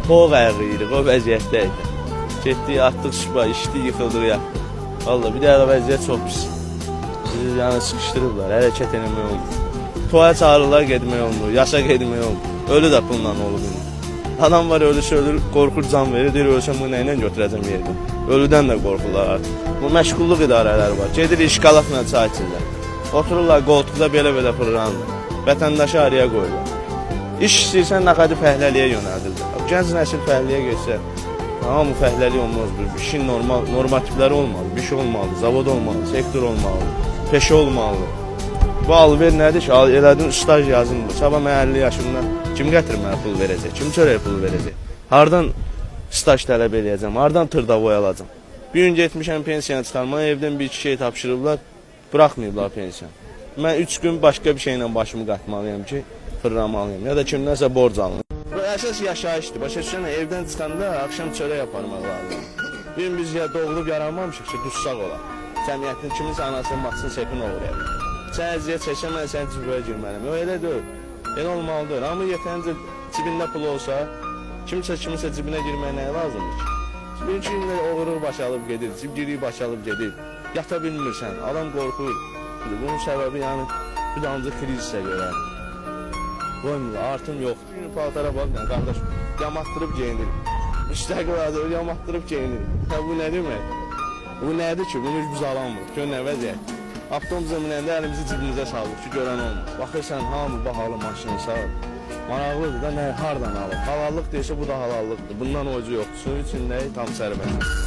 Boğ əğriyirik, o vəziyyətdəydi. Getdik, atdıq şübha, içdik, yıxıldıq, yatdıq. Valla bir də vəziyyət çox pis. Bizi yəni sıkışdırıblar, hərəkət eləmək olmur. Tuaya çağırırlar, getmək olmur, yaşa getmək olmur. Ölü də pulla olub. Adam var, ölüsü ölür, qorxur, can verir, deyir, ölsəm bunu ilə götürəcəm yerdən. Ölüdən də qorxurlar artıq. Bu məşğulluq idarələri var. Gedir işqalatla çay içirlər. Otururlar qoltuqda belə-belə fırlanır. Vətəndaşı araya qoyurlar. İş istəyirsən nəqədi fəhləliyə yönəldirlər. Gənc nəsil fəhləliyə geçsə, hamı fəhləlik olmaz. İşin normativləri olmalı, bir şey olmalı, zavod olmalı, sektor olmalı, peşə olmalı. Bu alver nədir ki? Elədin staj yazındır. Sabah mən 50 yaşımda kim gətirib mənə pul verəcək? Kim çörəyə pul verəcək? Hardan staj tələb eləyəcəm? Hardan tırda boyalacam? Bir gün getmişəm pensiyanı çıxarmaya, evdən bir iki şey tapşırıblar, bıraxmayıblar pensiyanı. Mən 3 gün başqa bir şeylə başımı qatmalıyam ki, fırlamalıyım. Ya da kimdənsə borc alınır. Bu əsas yaşayışdır. Başa düşürsən, evdən çıxanda axşam çörək yaparmaq lazım. Bir gün biz doğulub yaranmamışıq ki, dussaq olar. Cəmiyyətin kiminsə anasının baxsın, sepin olur evdə. Sən əziyyət çəksən, mən sənin cibaya girməliyim. O elə deyil. Elə olmalıdır. Amma yetəncə cibində pul olsa, kimsə cibinə girməyə nəyə lazımdır ki? Bir iki günlər oğurluq başalıb gedir, cibgiriyi başalıb gedir. Yata bilmirsən, adam qorxur. Bunun səbəbi yəni bir də ancaq krizsə görə. Qoymur, artım yoxdur. Bir paltara baxın, qardaş, yamatdırıb geyinir. Müstəqil yamatdırıb geyinir. Bu nə demək? Bu nədir ki? Bunu biz alamır. Gör nə vəziyyət. Avtobus zəminəndə əlimizi cibimizə salıq ki, görən olmur. Baxırsan, hamı bahalı maşını sağır. Maraqlıdır da, nə, hardan alır? Halallıq deyirsə, bu da halallıqdır. Bundan ocu yoxdur. Suyun içində tam sərbəst.